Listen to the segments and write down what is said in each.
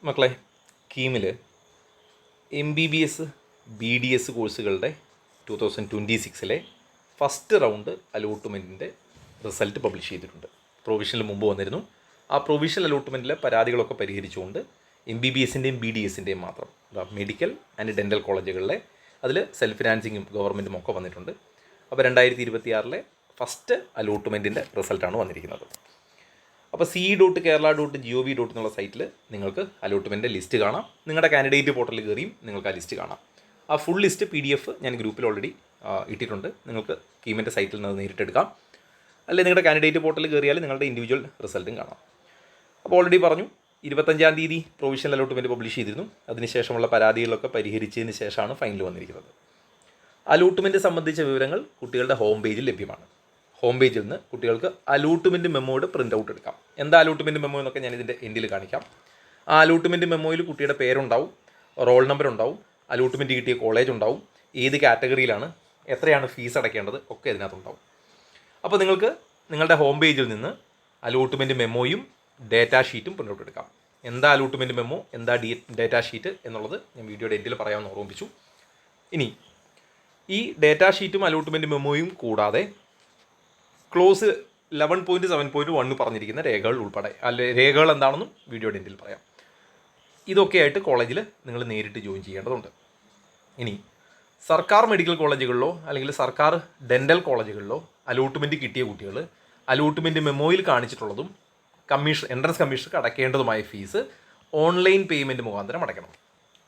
മക്കളെ, കീമിൽ MBBS BDS കോഴ്സുകളുടെ 2026 first round അലോട്ട്മെൻറ്റിൻ്റെ result publish ചെയ്തിട്ടുണ്ട്. പ്രൊവിഷനിൽ മുമ്പ് വന്നിരുന്നു. ആ പ്രൊവിഷണൽ അലോട്ട്മെൻറ്റിലെ പരാതികളൊക്കെ പരിഹരിച്ചുകൊണ്ട് MBBSൻ്റെയും BDSൻ്റെയും മാത്രം മെഡിക്കൽ ആൻഡ് ഡെൻ്റൽ കോളേജുകളിലെ അതിൽ സെൽഫ് ഫിനാൻസിങ്ങും ഗവൺമെൻറ്റും ഒക്കെ വന്നിട്ടുണ്ട്. അപ്പോൾ 2026 ഫസ്റ്റ് അലോട്ട്മെൻറ്റിൻ്റെ റിസൾട്ടാണ് വന്നിരിക്കുന്നത്. അപ്പോൾ c.kerala.gov. എന്നുള്ള സൈറ്റിൽ നിങ്ങൾക്ക് അലോട്ട്മെൻറ്റ് ലിസ്റ്റ് കാണാം. നിങ്ങളുടെ കാൻഡിഡേറ്റ് പോർട്ടലിൽ കയറിയും നിങ്ങൾക്ക് ആ ലിസ്റ്റ് കാണാം. ആ ഫുൾ ലിസ്റ്റ് PDF ഞാൻ ഗ്രൂപ്പിൽ ഓൾറെഡി ഇട്ടിട്ടുണ്ട്. നിങ്ങൾക്ക് കീമിൻ്റെ സൈറ്റിൽ നിന്ന് നേരിട്ടെടുക്കാം. അല്ലെങ്കിൽ നിങ്ങളുടെ കാൻഡിഡേറ്റ് പോർട്ടലിൽ കയറിയാൽ നിങ്ങളുടെ ഇൻഡിവിജ്വൽ റിസൾട്ടും കാണാം. അപ്പോൾ ഓൾറെഡി പറഞ്ഞു, 25-ാം തീയതി പ്രൊവിഷണൽ അലോട്ട്മെൻറ്റ് പബ്ലിഷ് ചെയ്തിരുന്നു. അതിനുശേഷമുള്ള പരാതികളൊക്കെ പരിഹരിച്ചതിന് ശേഷമാണ് ഫൈനൽ വന്നിരിക്കുന്നത്. അലോട്ട്മെൻറ്റ് സംബന്ധിച്ച വിവരങ്ങൾ കുട്ടികളുടെ ഹോം പേജിൽ ലഭ്യമാണ്. ഹോം പേജിൽ നിന്ന് കുട്ടികൾക്ക് അലോട്ട്മെൻറ്റ് മെമ്മോയുടെ പ്രിൻ്റ് ഔട്ട് എടുക്കാം. എന്താ അലോട്ട്മെൻറ്റ് മെമ്മോ എന്നൊക്കെ ഞാൻ ഇതിൻ്റെ എൻഡിൽ കാണിക്കാം. ആ അലോട്ട്മെൻറ്റ് മെമ്മോയിൽ കുട്ടിയുടെ പേരുണ്ടാവും, റോൾ നമ്പർ ഉണ്ടാവും, അലോട്ട്മെൻറ്റ് കിട്ടിയ കോളേജ് ഉണ്ടാവും, ഏത് കാറ്റഗറിയിലാണ്, എത്രയാണ് ഫീസ് അടയ്ക്കേണ്ടത് ഒക്കെ ഇതിനകത്തുണ്ടാവും. അപ്പോൾ നിങ്ങൾക്ക് നിങ്ങളുടെ ഹോം പേജിൽ നിന്ന് അലോട്ട്മെൻറ്റ് മെമ്മോയും ഡേറ്റാ ഷീറ്റും പ്രിൻ്റ് ഔട്ട് എടുക്കാം. എന്താ അലോട്ട്മെൻറ്റ് മെമ്മോ, എന്താ ഡേറ്റാ ഷീറ്റ് എന്നുള്ളത് ഞാൻ വീഡിയോയുടെ എൻഡിൽ പറയാമെന്ന് ഓർമ്മിപ്പിച്ചു. ഇനി ഈ ഡേറ്റാ ഷീറ്റും അലോട്ട്മെൻറ്റ് മെമ്മോയും കൂടാതെ ക്ലോസ് 11.7.1 പറഞ്ഞിരിക്കുന്ന രേഖകൾ ഉൾപ്പെടെ, രേഖകൾ എന്താണെന്നും വീഡിയോയുടെ എൻഡിൽ പറയാം. ഇതൊക്കെയായിട്ട് കോളേജിൽ നിങ്ങൾ നേരിട്ട് ജോയിൻ ചെയ്യേണ്ടതുണ്ട്. ഇനി സർക്കാർ മെഡിക്കൽ കോളേജുകളിലോ അല്ലെങ്കിൽ സർക്കാർ ഡെൻ്റൽ കോളേജുകളിലോ അലോട്ട്മെൻറ്റ് കിട്ടിയ കുട്ടികൾ അലോട്ട്മെൻറ്റ് മെമ്മോയിൽ കാണിച്ചിട്ടുള്ളതും എൻട്രൻസ് കമ്മീഷർക്ക് അടയ്ക്കേണ്ടതുമായ ഫീസ് ഓൺലൈൻ പേയ്മെൻറ്റ് മുഖാന്തരം അടയ്ക്കണം.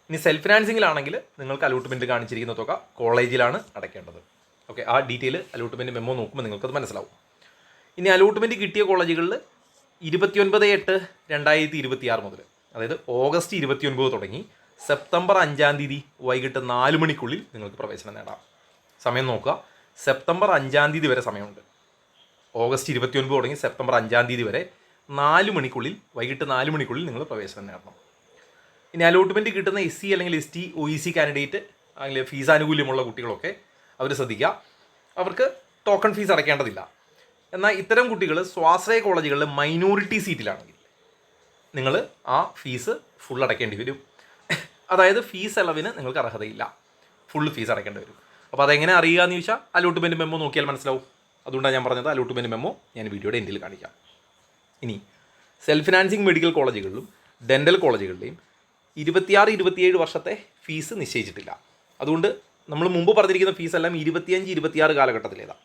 ഇനി സെൽഫ് ഫിനാൻസിങ്ങിലാണെങ്കിൽ നിങ്ങൾക്ക് അലോട്ട്മെൻറ്റ് കാണിച്ചിരിക്കുന്ന തുക കോളേജിലാണ് അടയ്ക്കേണ്ടത്. ഓക്കെ, ആ ഡീറ്റെയിൽ അലോട്ട്മെൻറ്റ് മെമ്മോ നോക്കുമ്പോൾ നിങ്ങൾക്കത് മനസ്സിലാവും. ഇനി അലോട്ട്മെൻറ്റ് കിട്ടിയ കോളേജുകളിൽ 29/8/2026 മുതൽ, അതായത് ഓഗസ്റ്റ് 29 തുടങ്ങി സെപ്റ്റംബർ 5-ാം തീയതി വൈകിട്ട് 4 മണിക്കുള്ളിൽ നിങ്ങൾക്ക് പ്രവേശനം നേടാം. സമയം നോക്കുക, സെപ്റ്റംബർ 5-ാം തീയതി വരെ സമയമുണ്ട്. ഓഗസ്റ്റ് 29 തുടങ്ങി സെപ്റ്റംബർ 5-ാം തീയതി വരെ 4 മണിക്കുള്ളിൽ, വൈകിട്ട് 4 മണിക്കുള്ളിൽ നിങ്ങൾ പ്രവേശനം നേടണം. ഇനി അലോട്ട്മെൻറ്റ് കിട്ടുന്ന SC അല്ലെങ്കിൽ ST OEC കാൻഡിഡേറ്റ് അല്ലെങ്കിൽ ഫീസ് ആനുകൂല്യമുള്ള കുട്ടികളൊക്കെ അവർ ശ്രദ്ധിക്കുക, അവർക്ക് ടോക്കൺ ഫീസ് അടയ്ക്കേണ്ടതില്ല. എന്നാൽ ഇത്തരം കുട്ടികൾ സ്വാശ്രയ കോളേജുകളിൽ മൈനോറിറ്റി സീറ്റിലാണെങ്കിൽ നിങ്ങൾ ആ ഫീസ് ഫുൾ അടയ്ക്കേണ്ടി വരും. അതായത് ഫീസ് ഇളവിന് നിങ്ങൾക്ക് അർഹതയില്ല, ഫുൾ ഫീസ് അടയ്ക്കേണ്ടി വരും. അപ്പോൾ അതെങ്ങനെ അറിയുക എന്ന് ചോദിച്ചാൽ അലോട്ട്മെൻറ്റ് മെമ്മോ നോക്കിയാൽ മനസ്സിലാവും. അതുകൊണ്ടാണ് ഞാൻ പറഞ്ഞത് അലോട്ട്മെൻറ്റ് മെമ്മോ ഞാൻ വീഡിയോയുടെ എൻഡിൽ കാണിക്കാം. ഇനി സെൽഫ് ഫിനാൻസിങ് മെഡിക്കൽ കോളേജുകളിലും ഡെൻ്റൽ കോളേജുകളിലെയും 26-27 വർഷത്തെ ഫീസ് നിശ്ചയിച്ചിട്ടില്ല. അതുകൊണ്ട് നമ്മൾ മുമ്പ് പറഞ്ഞിരിക്കുന്ന ഫീസെല്ലാം 25-26 കാലഘട്ടത്തിലേതാണ്.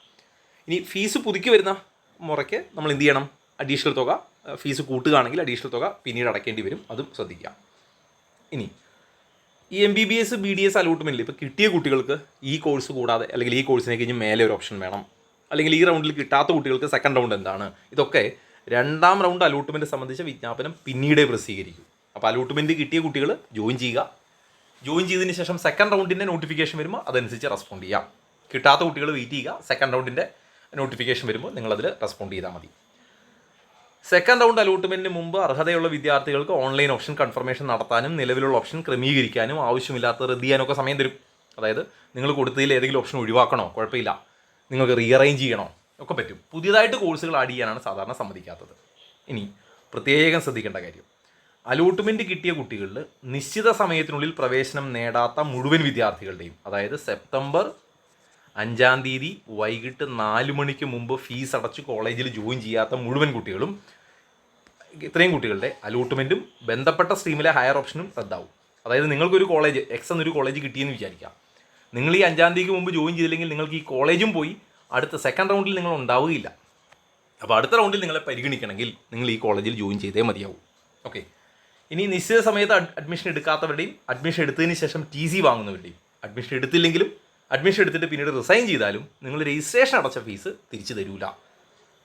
ഇനി ഫീസ് പുതുക്കി വരുന്ന മുറയ്ക്ക് നമ്മൾ എന്ത് ചെയ്യണം, അഡീഷണൽ തുക, ഫീസ് കൂട്ടുകയാണെങ്കിൽ അഡീഷണൽ തുക പിന്നീട് അടയ്ക്കേണ്ടി വരും, അതും ശ്രദ്ധിക്കാം. ഇനി ഈ MBBS BDS അലോട്ട്മെൻറ്റിൽ ഇപ്പോൾ കിട്ടിയ കുട്ടികൾക്ക് ഈ കോഴ്സ് കൂടാതെ അല്ലെങ്കിൽ ഈ കോഴ്സിനെ കഴിഞ്ഞ് മേലെ ഒരു ഓപ്ഷൻ വേണം, അല്ലെങ്കിൽ ഈ റൗണ്ടിൽ കിട്ടാത്ത കുട്ടികൾക്ക് സെക്കൻഡ് റൗണ്ട് എന്താണ്, ഇതൊക്കെ 2-ാം റൗണ്ട് അലോട്ട്മെൻറ്റ് സംബന്ധിച്ച വിജ്ഞാപനം പിന്നീടേ പ്രസിദ്ധീകരിക്കും. അപ്പോൾ അലോട്ട്മെൻറ്റ് കിട്ടിയ കുട്ടികൾ ജോയിൻ ചെയ്യുക. ജോയിൻ ചെയ്തതിന് ശേഷം സെക്കൻഡ് റൗണ്ടിൻ്റെ നോട്ടിഫിക്കേഷൻ വരുമ്പോൾ അതനുസരിച്ച് റെസ്പോണ്ട് ചെയ്യാം. കിട്ടാത്ത കുട്ടികൾ വെയിറ്റ് ചെയ്യുക. സെക്കൻഡ് റൗണ്ടിൻ്റെ നോട്ടിഫിക്കേഷൻ വരുമ്പോൾ നിങ്ങളതിൽ റെസ്പോണ്ട് ചെയ്താൽ മതി. സെക്കൻഡ് റൗണ്ട് അലോട്ട്മെൻറ്റിന് മുമ്പ് അർഹതയുള്ള വിദ്യാർത്ഥികൾക്ക് ഓൺലൈൻ ഓപ്ഷൻ കൺഫർമേഷൻ നടത്താനും നിലവിലുള്ള ഓപ്ഷൻ ക്രമീകരിക്കാനും ആവശ്യമില്ലാത്ത റദ്ദ് ചെയ്യാനൊക്കെ സമയം തരും. അതായത് നിങ്ങൾ കൊടുത്തതിൽ ഏതെങ്കിലും ഓപ്ഷൻ ഒഴിവാക്കണോ, കുഴപ്പമില്ല, നിങ്ങൾക്ക് റീഅറേഞ്ച് ചെയ്യണോ ഒക്കെ പറ്റും. പുതിയതായിട്ട് കോഴ്സുകൾ ആഡ് ചെയ്യാനാണ് സാധാരണ സമ്മതിക്കാത്തത്. ഇനി പ്രത്യേകം ശ്രദ്ധിക്കേണ്ട കാര്യം, അലോട്ട്മെൻറ്റ് കിട്ടിയ കുട്ടികളിൽ നിശ്ചിത സമയത്തിനുള്ളിൽ പ്രവേശനം നേടാത്ത മുഴുവൻ വിദ്യാർത്ഥികളുടെയും, അതായത് സെപ്റ്റംബർ 5-ാം തീയതി വൈകിട്ട് 4 മണിക്ക് മുമ്പ് ഫീസ് അടച്ച് കോളേജിൽ ജോയിൻ ചെയ്യാത്ത മുഴുവൻ കുട്ടികളും, ഇത്രയും കുട്ടികളുടെ അലോട്ട്മെൻറ്റും ബന്ധപ്പെട്ട സ്ട്രീമിലെ ഹയർ ഓപ്ഷനും റദ്ദാവും. അതായത് നിങ്ങൾക്കൊരു കോളേജ് എന്നൊരു കോളേജ് കിട്ടിയെന്ന് വിചാരിക്കാം. നിങ്ങൾ ഈ 5-ാം തീയതിക്ക് മുമ്പ് ജോയിൻ ചെയ്തില്ലെങ്കിൽ നിങ്ങൾക്ക് ഈ കോളേജും പോയി, അടുത്ത സെക്കൻഡ് റൗണ്ടിൽ നിങ്ങൾ ഉണ്ടാവുകയില്ല. അപ്പോൾ അടുത്ത റൗണ്ടിൽ നിങ്ങളെ പരിഗണിക്കണമെങ്കിൽ നിങ്ങൾ ഈ കോളേജിൽ ജോയിൻ ചെയ്തേ മതിയാവും. ഓക്കെ, ഇനി നിശ്ചിത സമയത്ത് അഡ്മിഷൻ എടുക്കാത്തവരുടെയും അഡ്മിഷൻ എടുത്തതിന് ശേഷം TC വാങ്ങുന്നവരുടെയും, അഡ്മിഷൻ എടുത്തില്ലെങ്കിലും അഡ്മിഷൻ എടുത്തിട്ട് പിന്നീട് റിസൈൻ ചെയ്താലും നിങ്ങൾ രജിസ്ട്രേഷൻ അടച്ച ഫീസ് തിരിച്ചു തരൂല.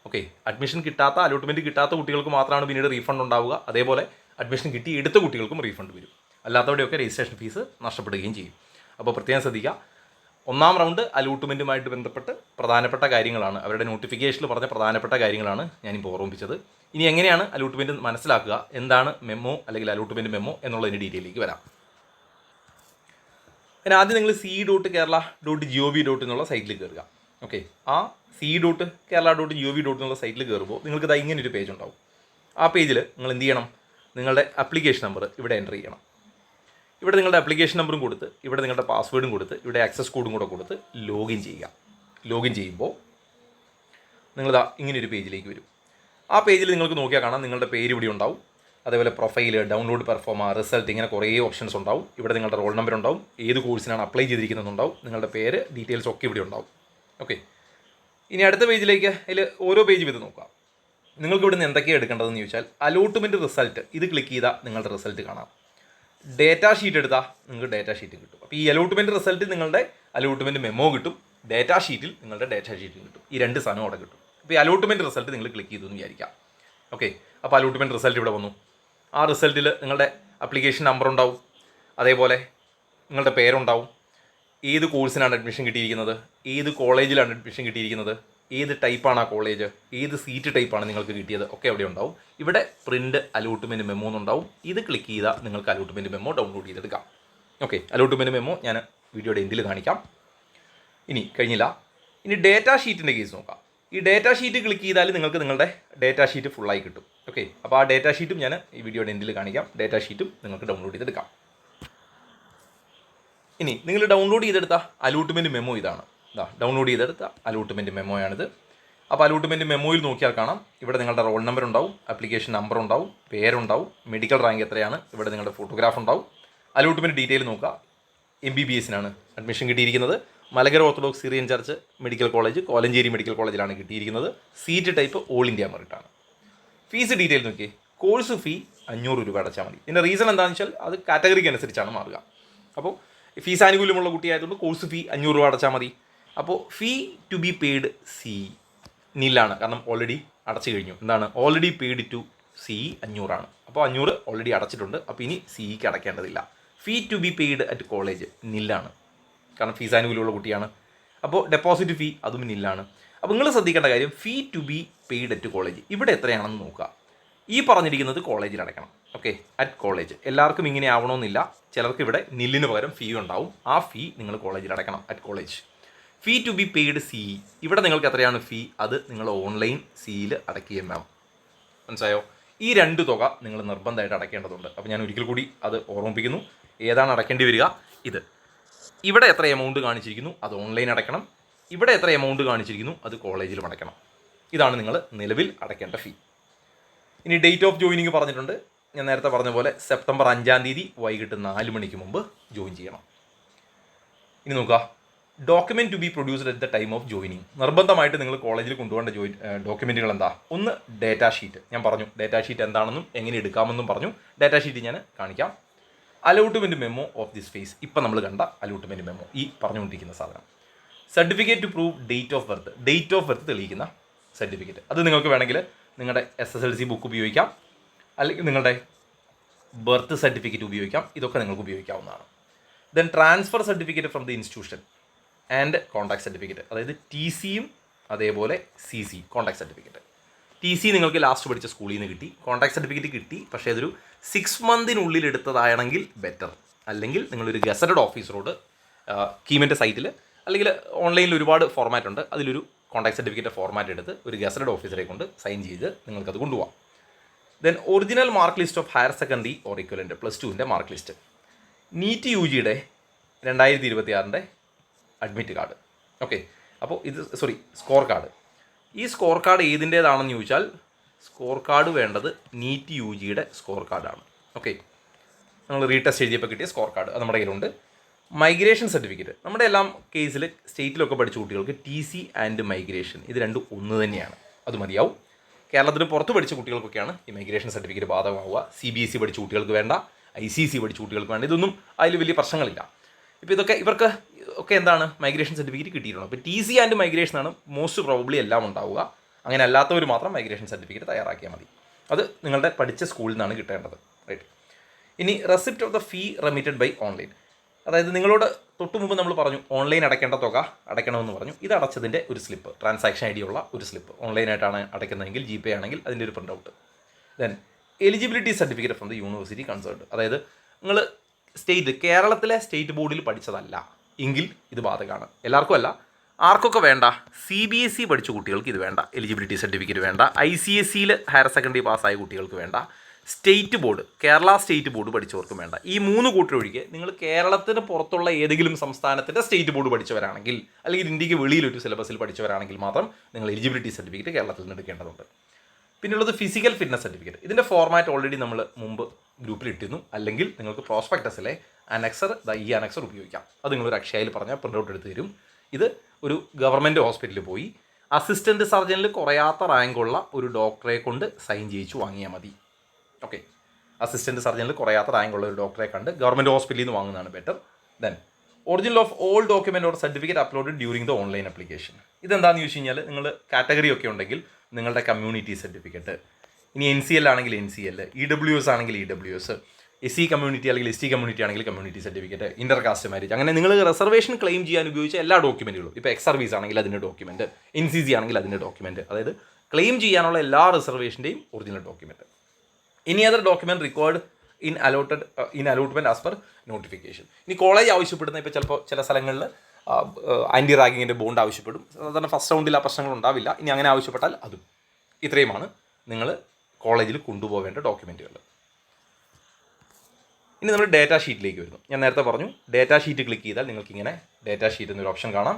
ഓക്കെ, അഡ്മിഷൻ കിട്ടാത്ത, അലോട്ട്മെൻറ്റ് കിട്ടാത്ത കുട്ടികൾക്ക് മാത്രമാണ് പിന്നീട് റീഫണ്ട് ഉണ്ടാവുക. അതേപോലെ അഡ്മിഷൻ കിട്ടി എടുത്ത കുട്ടികൾക്കും റീഫണ്ട് വരും. അല്ലാത്തവരുടെയൊക്കെ രജിസ്ട്രേഷൻ ഫീസ് നഷ്ടപ്പെടുകയും ചെയ്യും. അപ്പോൾ പ്രത്യേകം ശ്രദ്ധിക്കുക. 1-ാം റൗണ്ട് അലോട്ട്മെൻറ്റുമായിട്ട് ബന്ധപ്പെട്ട് പ്രധാനപ്പെട്ട കാര്യങ്ങളാണ്, അവരുടെ നോട്ടിഫിക്കേഷനിൽ പറഞ്ഞ പ്രധാനപ്പെട്ട കാര്യങ്ങളാണ് ഞാനിപ്പോൾ ഓർമ്മിപ്പിച്ചത്. ഇനി എങ്ങനെയാണ് അലോട്ട്മെൻറ്റ് മനസ്സിലാക്കുക, എന്താണ് മെമ്മോ അല്ലെങ്കിൽ അലോട്ട്മെൻറ്റ് മെമ്മോ എന്നുള്ളതിൻ്റെ ഡീറ്റെയിലേക്ക് വരാം. അതിന് ആദ്യം നിങ്ങൾ c.kerala.gov. എന്നുള്ള സൈറ്റിൽ കയറുക. ഓക്കെ, ആ c.kerala.gov. എന്നുള്ള സൈറ്റിൽ കയറുമ്പോൾ നിങ്ങൾക്ക് ഇതാ ഇങ്ങനൊരു പേജ് ഉണ്ടാവും. ആ പേജിൽ നിങ്ങൾ എന്ത് ചെയ്യണം, നിങ്ങളുടെ ആപ്ലിക്കേഷൻ നമ്പർ ഇവിടെ എൻ്റർ ചെയ്യണം. ഇവിടെ നിങ്ങളുടെ ആപ്ലിക്കേഷൻ നമ്പറും കൊടുത്ത് ഇവിടെ നിങ്ങളുടെ പാസ്വേഡും കൊടുത്ത് ഇവിടെ ആക്സസ് കോഡും കൂടെ കൊടുത്ത് ലോഗിൻ ചെയ്യുക. ലോഗിൻ ചെയ്യുമ്പോൾ നിങ്ങളിതാ ഇങ്ങനെയൊരു പേജിലേക്ക് വരും. ആ പേജിൽ നിങ്ങൾക്ക് നോക്കിയാൽ കാണാം നിങ്ങളുടെ പേര് ഇവിടെ ഉണ്ടാവും. അതേപോലെ പ്രൊഫൈൽ, ഡൗൺലോഡ് പെർഫോമ, റിസൾട്ട്, ഇങ്ങനെ കുറേ ഓപ്ഷൻസ് ഉണ്ടാവും. ഇവിടെ നിങ്ങളുടെ റോൾ നമ്പർ ഉണ്ടാവും, ഏത് കോഴ്സിനാണ് അപ്ലൈ ചെയ്തിരിക്കുന്നതെന്നുണ്ടാവും, നിങ്ങളുടെ പേര്, ഡീറ്റെയിൽസ് ഒക്കെ ഇവിടെ ഉണ്ടാവും. ഓക്കെ, ഇനി അടുത്ത പേജിലേക്ക് അതിൽ ഓരോ പേജ് ഇത് നോക്കാം. നിങ്ങൾക്ക് ഇവിടുന്ന് എന്തൊക്കെയാണ് എടുക്കേണ്ടതെന്ന് ചോദിച്ചാൽ അലോട്ട്മെൻറ്റ് റിസൾട്ട് ഇത് ക്ലിക്ക് ചെയ്താൽ നിങ്ങളുടെ റിസൾട്ട് കാണാം. ഡേറ്റാ ഷീറ്റ് എടുത്താൽ നിങ്ങൾക്ക് ഡേറ്റാ ഷീറ്റ് കിട്ടും. അപ്പോൾ ഈ അലോട്ട്മെൻറ്റ് റിസൾട്ട് നിങ്ങളുടെ അലോട്ട്മെൻറ്റ് മെമ്മോ കിട്ടും, ഡേറ്റാ ഷീറ്റിൽ നിങ്ങളുടെ ഡേറ്റാ ഷീറ്റ് കിട്ടും. ഈ രണ്ട് സാധനം അവിടെ കിട്ടും. അപ്പോൾ ഈ അലോട്ട്മെൻറ്റ് റിസൾട്ട് നിങ്ങൾ ക്ലിക്ക് ചെയ്തു എന്ന് വിചാരിക്കാം. ഓക്കെ, അപ്പോൾ അലോട്ട്മെൻറ്റ് റിസൾട്ട് ഇവിടെ വന്നു. ആ റിസൾട്ടിൽ നിങ്ങളുടെ ആപ്ലിക്കേഷൻ നമ്പർ ഉണ്ടാവും, അതേപോലെ നിങ്ങളുടെ പേരുണ്ടാവും, ഏത് കോഴ്സിനാണ് അഡ്മിഷൻ കിട്ടിയിരിക്കുന്നത്, ഏത് കോളേജിലാണ് അഡ്മിഷൻ കിട്ടിയിരിക്കുന്നത്, ഏത് ടൈപ്പാണ് ആ കോളേജ്, ഏത് സീറ്റ് ടൈപ്പാണ് നിങ്ങൾക്ക് കിട്ടിയത് ഒക്കെ അവിടെ ഉണ്ടാവും. ഇവിടെ പ്രിൻ്റ് അലോട്ട്മെൻറ്റ് മെമ്മോ എന്നുണ്ടാവും. ഇത് ക്ലിക്ക് ചെയ്താൽ നിങ്ങൾക്ക് അലോട്ട്മെൻറ്റ് മെമ്മോ ഡൗൺലോഡ് ചെയ്തെടുക്കാം. ഓക്കെ, അലോട്ട്മെൻറ്റ് മെമ്മോ ഞാൻ വീഡിയോയുടെ എൻഡിൽ കാണിക്കാം. ഇനി കഴിഞ്ഞില്ല, ഇനി ഡേറ്റാ ഷീറ്റിൻ്റെ കേസ് നോക്കാം. ഈ ഡേറ്റാ ഷീറ്റ് ക്ലിക്ക് ചെയ്താൽ നിങ്ങൾക്ക് നിങ്ങളുടെ ഡേറ്റാ ഷീറ്റ് ഫുള്ളായി കിട്ടും. ഓക്കെ, അപ്പോൾ ആ ഡേറ്റാ ഷീറ്റും ഞാൻ ഈ വീഡിയോയുടെ എൻഡിൽ കാണിക്കാം. ഡേറ്റാ ഷീറ്റും നിങ്ങൾക്ക് ഡൗൺലോഡ് ചെയ്തെടുക്കാം. ഇനി നിങ്ങൾ ഡൗൺലോഡ് ചെയ്തെടുത്ത അലോട്ട്മെൻറ്റ് മെമ്മോ ഇതാണ്. ഡൗൺലോഡ് ചെയ്തെടുത്ത അലോട്ട്മെൻറ്റ് മെമ്മോയാണിത്. അപ്പോൾ അലോട്ട്മെൻറ്റ് മെമ്മോയിൽ നോക്കിയാൽ കാണാം ഇവിടെ നിങ്ങളുടെ റോൾ നമ്പർ ഉണ്ടാവും, ആപ്ലിക്കേഷൻ നമ്പർ ഉണ്ടാവും, പേരുണ്ടാവും, മെഡിക്കൽ റാങ്ക് എത്രയാണ്, ഇവിടെ നിങ്ങളുടെ ഫോട്ടോഗ്രാഫ് ഉണ്ടാവും. അലോട്ട്മെൻറ്റ് ഡീറ്റെയിൽ നോക്കുക. MBBSനാണ് അഡ്മിഷൻ കിട്ടിയിരിക്കുന്നത്. Malankara orthodox Syrian church medical college, Kolenchery medical കോളേജിലാണ് കിട്ടിയിരിക്കുന്നത്. സീറ്റ് ടൈപ്പ് ഓൾ ഇന്ത്യ മെറിറ്റാണ്. ഫീസ് ഡീറ്റെയിൽ നോക്കിയേ. കോഴ്സ് ഫീ 500 രൂപ അടച്ചാൽ മതി. ഇതിൻ്റെ റീസൺ എന്താണെന്ന് വെച്ചാൽ അത് കാറ്റഗറിക്ക് അനുസരിച്ചാണ് മാറുക. അപ്പോൾ ഫീസ് ആനുകൂല്യമുള്ള കുട്ടിയായതുകൊണ്ട് കോഴ്സ് ഫീ 500 രൂപ അടച്ചാൽ മതി. അപ്പോൾ ഫീ ടു ബി പെയ്ഡ് നില്ലാണ്, കാരണം ഓൾറെഡി അടച്ചു കഴിഞ്ഞു. എന്താണ് ഓൾറെഡി പെയ്ഡ് ടു 500 അപ്പോൾ 500 ഓൾറെഡി അടച്ചിട്ടുണ്ട്. അപ്പോൾ ഇനി സിക്ക് അടയ്ക്കേണ്ടതില്ല. Fee to be paid at college നില്ലാണ്, കാരണം ഫീസ് ആനുകൂല്യമുള്ള കുട്ടിയാണ്. അപ്പോൾ ഡെപ്പോസിറ്റ് ഫീ അതും നില്ലാണ്. അപ്പോൾ നിങ്ങൾ ശ്രദ്ധിക്കേണ്ട കാര്യം fee to be paid at college ഇവിടെ എത്രയാണെന്ന് നോക്കുക. ഈ പറഞ്ഞിരിക്കുന്നത് കോളേജിൽ അടയ്ക്കണം. Okay, at college. എല്ലാവർക്കും ഇങ്ങനെ ആവണമെന്നില്ല. ചിലർക്ക് ഇവിടെ നില്ലിന് പകരം ഫീ ഉണ്ടാവും. ആ ഫീ നിങ്ങൾ കോളേജിൽ അടയ്ക്കണം, at college. Fee to be paid ഇവിടെ നിങ്ങൾക്ക് എത്രയാണ് ഫീ, അത് നിങ്ങൾ ഓൺലൈൻ സിയിൽ അടയ്ക്കുകയും വേണം. മനസ്സിലായോ? ഈ രണ്ട് തുക നിങ്ങൾ നിർബന്ധമായിട്ട് അടയ്ക്കേണ്ടതുണ്ട്. അപ്പോൾ ഞാൻ ഒരിക്കൽ കൂടി അത് ഓർമ്മിപ്പിക്കുന്നു. ഏതാണ് അടയ്ക്കേണ്ടി വരിക? ഇത് ഇവിടെ എത്ര എമൗണ്ട് കാണിച്ചിരിക്കുന്നു അത് ഓൺലൈൻ അടയ്ക്കണം, ഇവിടെ എത്ര എമൗണ്ട് കാണിച്ചിരിക്കുന്നു അത് കോളേജിലും അടയ്ക്കണം. ഇതാണ് നിങ്ങൾ നിലവിൽ അടയ്ക്കേണ്ട ഫീ. ഇനി ഡേറ്റ് ഓഫ് ജോയിനിങ് പറഞ്ഞിട്ടുണ്ട്. ഞാൻ നേരത്തെ പറഞ്ഞ പോലെ സെപ്റ്റംബർ 5-ാം തീയതി വൈകിട്ട് 4 മണിക്ക് മുമ്പ് ജോയിൻ ചെയ്യണം. ഇനി നോക്കുക, document to be produced at the time of joining. നിർബന്ധമായിട്ട് നിങ്ങൾ കോളേജിൽ കൊണ്ടുപോകേണ്ട ഡോക്യുമെൻറ്റുകൾ എന്താ? ഒന്ന് ഡേറ്റാ ഷീറ്റ്. ഞാൻ പറഞ്ഞു ഡേറ്റാ ഷീറ്റ് എന്താണെന്നും എങ്ങനെ എടുക്കാമെന്നും പറഞ്ഞു. ഡേറ്റാ ഷീറ്റ് ഞാൻ കാണിക്കാം. Allotment memo of this phase, ഇപ്പം നമ്മൾ കണ്ട അലോട്ട്മെൻറ്റ് മെമ്മോ, ഈ പറഞ്ഞുകൊണ്ടിരിക്കുന്ന സാധനം. Certificate to prove date of birth, date of birth തെളിയിക്കുന്ന സർട്ടിഫിക്കറ്റ്. അത് നിങ്ങൾക്ക് വേണമെങ്കിൽ നിങ്ങളുടെ SSLC ബുക്ക് ഉപയോഗിക്കാം, അല്ലെങ്കിൽ നിങ്ങളുടെ ബർത്ത് സർട്ടിഫിക്കറ്റ് ഉപയോഗിക്കാം. ഇതൊക്കെ നിങ്ങൾക്ക് ഉപയോഗിക്കാവുന്നതാണ്. Then transfer certificate from the institution and contact certificate, അതായത് TCയും അതേപോലെ CC കോൺടാക്ട് സർട്ടിഫിക്കറ്റ്. TC നിങ്ങൾക്ക് ലാസ്റ്റ് പഠിച്ച സ്കൂളിൽ നിന്ന് കിട്ടി, കോൺടാക്ട് സർട്ടിഫിക്കറ്റ് കിട്ടി, പക്ഷേ അതൊരു 6 മന്തിനുള്ളിൽ എടുത്തതാണെങ്കിൽ ബെറ്റർ. അല്ലെങ്കിൽ നിങ്ങളൊരു ഗസറ്റഡ് ഓഫീസറോട് കീമിൻ്റെ സൈറ്റിൽ അല്ലെങ്കിൽ ഓൺലൈനിൽ ഒരുപാട് ഫോർമാറ്റ് ഉണ്ട്, അതിലൊരു കോൺടാക്ട് സർട്ടിഫിക്കറ്റ് ഫോർമാറ്റ് എടുത്ത് ഒരു ഗസറ്റഡ് ഓഫീസറെ കൊണ്ട് സൈൻ ചെയ്ത് നിങ്ങൾക്കത് കൊണ്ടുപോകാം. Then original mark list of higher secondary or equivalent +2ൻ്റെ മാർക്ക് ലിസ്റ്റ്, നീറ്റ് UGയുടെ 2026 അഡ്മിറ്റ് കാർഡ്. ഓക്കെ, അപ്പോൾ ഇത് സ്കോർ കാർഡ്. ഈ സ്കോർ കാർഡ് ഏതിൻ്റേതാണെന്ന് ചോദിച്ചാൽ സ്കോർ കാർഡ് വേണ്ടത് നീറ്റ് UGയുടെ സ്കോർ കാർഡാണ്. ഓക്കെ, നമ്മൾ റീടെസ്റ്റ് എഴുതിയപ്പോൾ കിട്ടിയ സ്കോർ കാർഡ് അത് നമ്മുടെ കയ്യിലുണ്ട്. മൈഗ്രേഷൻ സർട്ടിഫിക്കറ്റ്, നമ്മുടെ എല്ലാം കേസിൽ സ്റ്റേറ്റിലൊക്കെ പഠിച്ച കുട്ടികൾക്ക് TC ആൻഡ് മൈഗ്രേഷൻ ഇത് രണ്ടും ഒന്ന് തന്നെയാണ്, അത് മതിയാവും. കേരളത്തിന് പുറത്ത് പഠിച്ച കുട്ടികൾക്കൊക്കെയാണ് ഈ മൈഗ്രേഷൻ സർട്ടിഫിക്കറ്റ് ബാധകമാവുക. CBSE പഠിച്ച കുട്ടികൾക്ക് വേണ്ട, ICC പഠിച്ച കുട്ടികൾക്ക് വേണ്ട, ഇതൊന്നും അതിൽ വലിയ പ്രശ്നങ്ങളില്ല. ഇപ്പോൾ ഇവർക്ക് ഒക്കെ എന്താണ് മൈഗ്രേഷൻ സർട്ടിഫിക്കറ്റ് കിട്ടിയിട്ടുണ്ട്. അപ്പോൾ TC ആൻഡ് മൈഗ്രേഷനാണ് മോസ്റ്റ് പ്രോബബ്ലി എല്ലാം ഉണ്ടാവുക. അങ്ങനെ അല്ലാത്തവർ മാത്രം മൈഗ്രേഷൻ സർട്ടിഫിക്കറ്റ് തയ്യാറാക്കിയാൽ മതി. അത് നിങ്ങളുടെ പഠിച്ച സ്കൂളിൽ നിന്നാണ് കിട്ടേണ്ടത്. റൈറ്റ്. ഇനി receipt of the fee remitted by online, അതായത് നിങ്ങളോട് തൊട്ട് മുമ്പ് നമ്മൾ പറഞ്ഞു ഓൺലൈൻ അടയ്ക്കേണ്ട തുക അടയ്ക്കണമെന്ന് പറഞ്ഞു. ഇത് അടച്ചതിൻ്റെ ഒരു സ്ലിപ്പ്, ട്രാൻസാക്ഷൻ ID ഉള്ള ഒരു സ്ലിപ്പ്. ഓൺലൈനായിട്ടാണ് അടയ്ക്കുന്നതെങ്കിൽ GPay ആണെങ്കിൽ അതിൻ്റെ ഒരു print out. Then eligibility certificate from the university concerned, അതായത് നിങ്ങൾ കേരളത്തിലെ സ്റ്റേറ്റ് ബോർഡിൽ പഠിച്ചതല്ല എങ്കിൽ ഇത് ബാധകമാണ്. എല്ലാവർക്കും അല്ല, ആർക്കൊക്കെ വേണ്ട? CBSE പഠിച്ച കുട്ടികൾക്ക് ഇത് വേണ്ട, എലിജിബിലിറ്റി സർട്ടിഫിക്കറ്റ് വേണ്ട. ICSEയിൽ ഹയർ സെക്കൻഡറി പാസ്സായ കുട്ടികൾക്ക് വേണ്ട. State board, Kerala state board പഠിച്ചവർക്കും വേണ്ട. ഈ 3 കൂട്ടരൊഴികെ നിങ്ങൾ കേരളത്തിന് പുറത്തുള്ള ഏതെങ്കിലും സംസ്ഥാനത്തിൻ്റെ സ്റ്റേറ്റ് ബോർഡ് പഠിച്ചവരാണെങ്കിൽ, അല്ലെങ്കിൽ ഇന്ത്യക്ക് വെളിയിലൊരു സിലബസിൽ പഠിച്ചവരാണെങ്കിൽ മാത്രം നിങ്ങൾ എലിജിബിലിറ്റി സർട്ടിഫിക്കറ്റ് കേരളത്തിൽ നിന്ന് എടുക്കേണ്ടതുണ്ട്. പിന്നെയുള്ളത് ഫിസിക്കൽ ഫിറ്റ്നസ് സർട്ടിഫിക്കറ്റ്. ഇതിൻ്റെ ഫോർമാറ്റ് ഓൾറെഡി നമ്മൾ മുമ്പ് ഗ്രൂപ്പിൽ ഇട്ടിരുന്നു. അല്ലെങ്കിൽ നിങ്ങൾക്ക് പ്രോസ്പെക്ടസിലെ അനക്സർ, ഈ അനക്സർ ഉപയോഗിക്കാം. അത് നിങ്ങളൊരു അക്ഷയയിൽ പറഞ്ഞാൽ പ്രിൻ്റ് ഔട്ട് എടുത്ത് തരും. ഇത് ഒരു ഗവൺമെൻറ് ഹോസ്പിറ്റലിൽ പോയി അസിസ്റ്റൻറ്റ് സർജനിൽ കുറയാത്ത റാങ്കുള്ള ഒരു ഡോക്ടറെ കൊണ്ട് സൈൻ ചെയ്യിച്ചു വാങ്ങിയാൽ മതി. ഓക്കെ, അസിസ്റ്റൻറ്റ് സർജനിൽ കുറയാത്ത റാങ്കുള്ള ഒരു ഡോക്ടറെ കണ്ട് ഗവൺമെൻറ് ഹോസ്പിറ്റലിൽ നിന്ന് വാങ്ങുന്നതാണ് better. Then original of all document or certificate uploaded during the online application. ഇതെന്താണെന്ന് ചോദിച്ചു കഴിഞ്ഞാൽ, നിങ്ങൾ കാറ്റഗറി ഒക്കെ ഉണ്ടെങ്കിൽ നിങ്ങളുടെ കമ്മ്യൂണിറ്റി സർട്ടിഫിക്കറ്റ്, ഇനി NCL ആണെങ്കിൽ NCL, EWS ആണെങ്കിൽ EWS, SC കമ്മ്യൂണിറ്റി അല്ലെങ്കിൽ ST കമ്മ്യൂണിറ്റി ആണെങ്കിൽ community certificate, inter caste marriage, അങ്ങനെ നിങ്ങൾ റിസർവേഷൻ ക്ലെയിം ചെയ്യാൻ ഉപയോഗിച്ച എല്ലാ ഡോക്യുമെൻറ്റുകളും, ഇപ്പോൾ എക്സ് സർവീസ് ആണെങ്കിൽ അതിൻ്റെ ഡോക്യുമെൻറ്റ്, NCC ആണെങ്കിൽ അതിൻ്റെ ഡോക്യുമെൻറ്റ്, അതായത് ക്ലെയിം ചെയ്യാനുള്ള എല്ലാ റിസർവേഷൻ്റെയും original document. Any other document required in allotment as per notification. ഇനി കോളേജ് ആവശ്യപ്പെടുന്ന, ഇപ്പോൾ ചിലപ്പോൾ ചില സ്ഥലങ്ങളിൽ ആൻറ്റി റാഗിങ്ങിൻ്റെ ബോണ്ട് ആവശ്യപ്പെടും. സാധാരണ ഫസ്റ്റ് റൗണ്ടിൽ ആ പ്രശ്നങ്ങൾ ഉണ്ടാവില്ല. ഇനി അങ്ങനെ ആവശ്യപ്പെട്ടാൽ അതും. ഇത്രയുമാണ് നിങ്ങൾ കോളേജിൽ കൊണ്ടുപോകേണ്ട ഡോക്യുമെൻറ്റുകൾ. ഇനി നമ്മൾ ഡേറ്റാ ഷീറ്റിലേക്ക് വരുന്നു. ഞാൻ നേരത്തെ പറഞ്ഞു, ഡേറ്റാ ഷീറ്റ് ക്ലിക്ക് ചെയ്താൽ നിങ്ങൾക്ക് ഇങ്ങനെ ഡേറ്റാ ഷീറ്റ് എന്നൊരു ഓപ്ഷൻ കാണാം.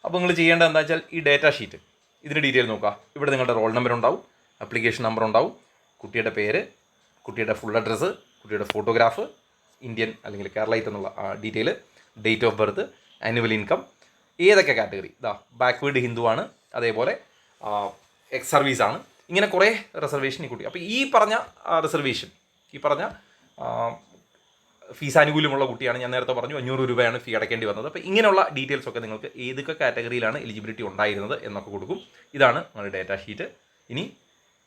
അപ്പോൾ നിങ്ങൾ ചെയ്യേണ്ടത് എന്താ വെച്ചാൽ, ഈ ഡേറ്റാ ഷീറ്റ് ഇതിൻ്റെ ഡീറ്റെയിൽ നോക്കുക. ഇവിടെ നിങ്ങളുടെ റോൾ നമ്പർ ഉണ്ടാവും, ആപ്ലിക്കേഷൻ നമ്പർ ഉണ്ടാവും, കുട്ടിയുടെ പേര്, കുട്ടിയുടെ ഫുൾ അഡ്രസ്സ്, കുട്ടിയുടെ ഫോട്ടോഗ്രാഫ്, ഇന്ത്യൻ അല്ലെങ്കിൽ കേരളൈറ്റ് എന്നുള്ള detail, date of birth, annual income, ഏതൊക്കെ കാറ്റഗറി, ബാക്ക്വേർഡ് ഹിന്ദു ആണ്, അതേപോലെ എക്സ് സർവീസ് ആണ്, ഇങ്ങനെ കുറേ റിസർവേഷൻ ഈ കുട്ടി. അപ്പോൾ ഈ പറഞ്ഞ റിസർവേഷൻ, ഈ പറഞ്ഞ ഫീസ് ആനുകൂല്യമുള്ള കുട്ടിയാണ്. ഞാൻ നേരത്തെ പറഞ്ഞു 500 രൂപയാണ് ഫീ അടയ്ക്കേണ്ടി വന്നത്. അപ്പോൾ ഇങ്ങനെയുള്ള ഡീറ്റെയിൽസ് ഒക്കെ നിങ്ങൾക്ക് ഏതൊക്കെ കാറ്റഗറിയിലാണ് എലിജിബിലിറ്റി ഉണ്ടായിരുന്നത് എന്നൊക്കെ കൊടുക്കും. ഇതാണ് നിങ്ങളുടെ ഡേറ്റാ ഷീറ്റ്. ഇനി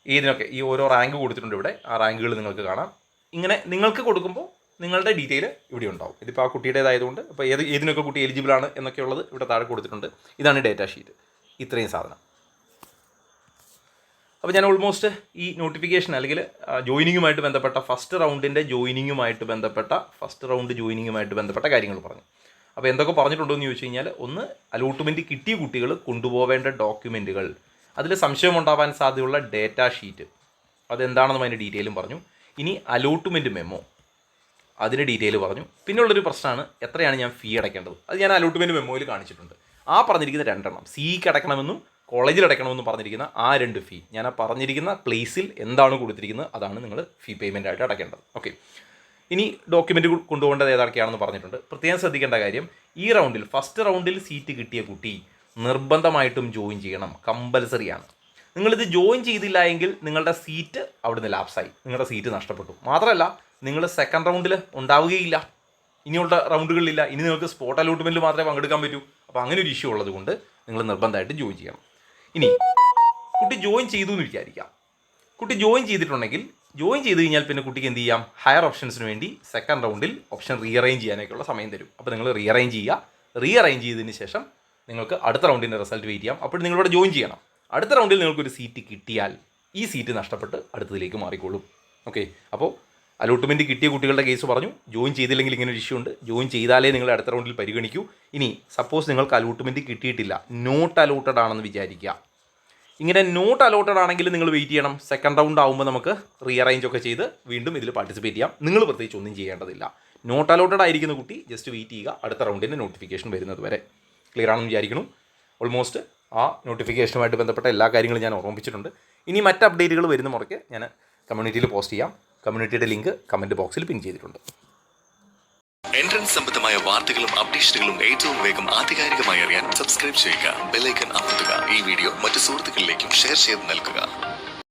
ഏതിനൊക്കെ ഈ ഓരോ റാങ്ക് കൊടുത്തിട്ടുണ്ട് ഇവിടെ, ആ റാങ്കുകൾ നിങ്ങൾക്ക് കാണാം. ഇങ്ങനെ നിങ്ങൾക്ക് കൊടുക്കുമ്പോൾ നിങ്ങളുടെ ഡീറ്റെയിൽ ഇവിടെ ഉണ്ടാവും. ഇതിപ്പോൾ ആ കുട്ടിയുടേതായതുകൊണ്ട് ഇപ്പോൾ ഏതിനൊക്കെ കുട്ടി എലിജിബിൾ ആണ് എന്നൊക്കെയുള്ളത് ഇവിടെ താഴെ കൊടുത്തിട്ടുണ്ട്. ഇതാണ് ഡേറ്റാ ഷീറ്റ്, ഇത്രയും സാധനം. അപ്പോൾ ഞാൻ ഓൾമോസ്റ്റ് ഈ നോട്ടിഫിക്കേഷൻ അല്ലെങ്കിൽ ജോയിനിങ്ങുമായിട്ട് ബന്ധപ്പെട്ട ഫസ്റ്റ് റൗണ്ട് ജോയിനിങ്ങുമായിട്ട് ബന്ധപ്പെട്ട കാര്യങ്ങൾ പറഞ്ഞു. അപ്പോൾ എന്തൊക്കെ പറഞ്ഞിട്ടുണ്ടോ എന്ന് ചോദിച്ചു കഴിഞ്ഞാൽ, ഒന്ന്, അലോട്ട്മെൻറ്റ് കിട്ടിയ കുട്ടികൾ കൊണ്ടുപോവേണ്ട ഡോക്യുമെൻറ്റുകൾ, അതിൽ സംശയമുണ്ടാവാൻ സാധ്യതയുള്ള ഡേറ്റാ ഷീറ്റ്, അതെന്താണെന്നും അതിൻ്റെ ഡീറ്റെയിലും പറഞ്ഞു. ഇനി അലോട്ട്മെൻറ്റ് മെമ്മോ, അതിൻ്റെ ഡീറ്റെയിൽ പറഞ്ഞു. പിന്നെയുള്ളൊരു പ്രശ്നമാണ് എത്രയാണ് ഞാൻ ഫീ അടയ്ക്കേണ്ടത്. അത് ഞാൻ അലോട്ട്മെൻറ്റ് മെമ്മോയിൽ കാണിച്ചിട്ടുണ്ട്. ആ പറഞ്ഞിരിക്കുന്ന 2 എണ്ണം, സിക്ക് അടയ്ക്കണമെന്നും കോളേജിൽ അടയ്ക്കണമെന്നും പറഞ്ഞിരിക്കുന്ന ആ 2 ഫീ, ഞാൻ ആ പറഞ്ഞിരിക്കുന്ന പ്ലേസിൽ എന്താണ് കൊടുത്തിരിക്കുന്നത് അതാണ് നിങ്ങൾ ഫീ പേയ്മെൻ്റ് ആയിട്ട് അടയ്ക്കേണ്ടത്. ഓക്കെ, ഇനി ഡോക്യുമെൻ്റ് കൊണ്ടുപോകേണ്ടത് ഏതൊക്കെയാണെന്ന് പറഞ്ഞിട്ടുണ്ട്. പ്രത്യേകം ശ്രദ്ധിക്കേണ്ട കാര്യം, ഈ റൗണ്ടിൽ ഫസ്റ്റ് റൗണ്ടിൽ സീറ്റ് കിട്ടിയ കുട്ടി നിർബന്ധമായിട്ടും ജോയിൻ ചെയ്യണം, കമ്പൽസറിയാണ്. നിങ്ങളിത് ജോയിൻ ചെയ്തില്ല എങ്കിൽ നിങ്ങളുടെ സീറ്റ് അവിടുന്ന് ലാപ്സായി, നിങ്ങളുടെ സീറ്റ് നഷ്ടപ്പെട്ടു. മാത്രമല്ല നിങ്ങൾ സെക്കൻഡ് റൗണ്ടിൽ ഉണ്ടാവുകയില്ല, ഇനിയുള്ള റൗണ്ടുകളിലില്ല. ഇനി നിങ്ങൾക്ക് സ്പോട്ട് അലോട്ട്മെൻറ്റിൽ മാത്രമേ പങ്കെടുക്കാൻ പറ്റൂ. അപ്പോൾ അങ്ങനെ ഒരു ഇഷ്യൂ ഉള്ളത് കൊണ്ട് നിങ്ങൾ നിർബന്ധമായിട്ട് ജോയിൻ ചെയ്യണം. ഇനി കുട്ടി ജോയിൻ ചെയ്തു എന്ന് വിചാരിക്കാം. കുട്ടി ജോയിൻ ചെയ്തിട്ടുണ്ടെങ്കിൽ, ജോയിൻ ചെയ്ത് കഴിഞ്ഞാൽ പിന്നെ കുട്ടിക്ക് എന്ത് ചെയ്യാം, ഹയർ ഓപ്ഷൻസിന് വേണ്ടി സെക്കൻഡ് റൗണ്ടിൽ ഓപ്ഷൻ റീഅറേഞ്ച് ചെയ്യാനൊക്കെയുള്ള സമയം തരും. അപ്പോൾ നിങ്ങൾ റീഅറേഞ്ച് ചെയ്തതിന് ശേഷം നിങ്ങൾക്ക് അടുത്ത റൗണ്ടിൻ്റെ റിസൾട്ട് വെയിറ്റ് ചെയ്യാം. അപ്പോൾ നിങ്ങളിവിടെ ജോയിൻ ചെയ്യണം. അടുത്ത റൗണ്ടിൽ നിങ്ങൾക്കൊരു സീറ്റ് കിട്ടിയാൽ ഈ സീറ്റ് നഷ്ടപ്പെട്ട് അടുത്തതിലേക്ക് മാറിക്കോളും. ഓക്കെ, അപ്പോൾ അലോട്ട്മെൻറ്റ് കിട്ടിയ കുട്ടികളുടെ കേസ് പറഞ്ഞു. ജോയിൻ ചെയ്തില്ലെങ്കിൽ ഇങ്ങനെ ഒരു ഇഷ്യൂ ഉണ്ട്. ജോയിൻ ചെയ്താലേ നിങ്ങൾ അടുത്ത റൗണ്ടിൽ പരിഗണിക്കൂ. ഇനി സപ്പോസ് നിങ്ങൾക്ക് അലോട്ട്മെൻറ്റ് കിട്ടിയിട്ടില്ല, നോട്ട് അലോട്ടഡ് ആണെന്ന് വിചാരിക്കുക. ഇങ്ങനെ നോട്ട് അലോട്ടഡ് ആണെങ്കിൽ നിങ്ങൾ വെയിറ്റ് ചെയ്യണം. സെക്കൻഡ് റൗണ്ട് ആകുമ്പോൾ നമുക്ക് റീഅറേഞ്ച് ഒക്കെ ചെയ്ത് വീണ്ടും ഇതിൽ പാർട്ടിസിപ്പേറ്റ് ചെയ്യാം. നിങ്ങൾ പ്രത്യേകിച്ച് ഒന്നും ചെയ്യേണ്ടതില്ല. നോട്ട് അലോട്ടഡ് ആയിരിക്കുന്ന കുട്ടി ജസ്റ്റ് വെയിറ്റ് ചെയ്യുക അടുത്ത റൗണ്ടിൻ്റെ നോട്ടിഫിക്കേഷൻ വരുന്നത് വരെ. ക്ലിയർ ആണെന്ന് വിചാരിക്കണം. ഓൾമോസ്റ്റ് ആ നോട്ടിഫിക്കേഷനുമായിട്ട് ബന്ധപ്പെട്ട എല്ലാ കാര്യങ്ങളും ഞാൻ ഓർമ്മിപ്പിച്ചിട്ടുണ്ട്. ഇനി മറ്റ് അപ്ഡേറ്റുകൾ വരുന്ന മുറയ്ക്ക് ഞാൻ കമ്മ്യൂണിറ്റിയിൽ പോസ്റ്റ് ചെയ്യാം. കമ്മ്യൂണിറ്റിയുടെ ലിങ്ക് കമൻറ്റ് ബോക്സിൽ പിൻ ചെയ്തിട്ടുണ്ട്. എൻട്രൻസ് സംബന്ധമായ വാർത്തകളും അപ്ഡേഷനുകളും ഏറ്റവും വേഗം ആധികാരികമായി അറിയാൻ സബ്സ്ക്രൈബ് ചെയ്യുക, ബെൽ ഐക്കൺ അമർത്തുക. ഈ വീഡിയോ മറ്റു സുഹൃത്തുക്കളിലേക്കും ഷെയർ ചെയ്ത് നൽകുക.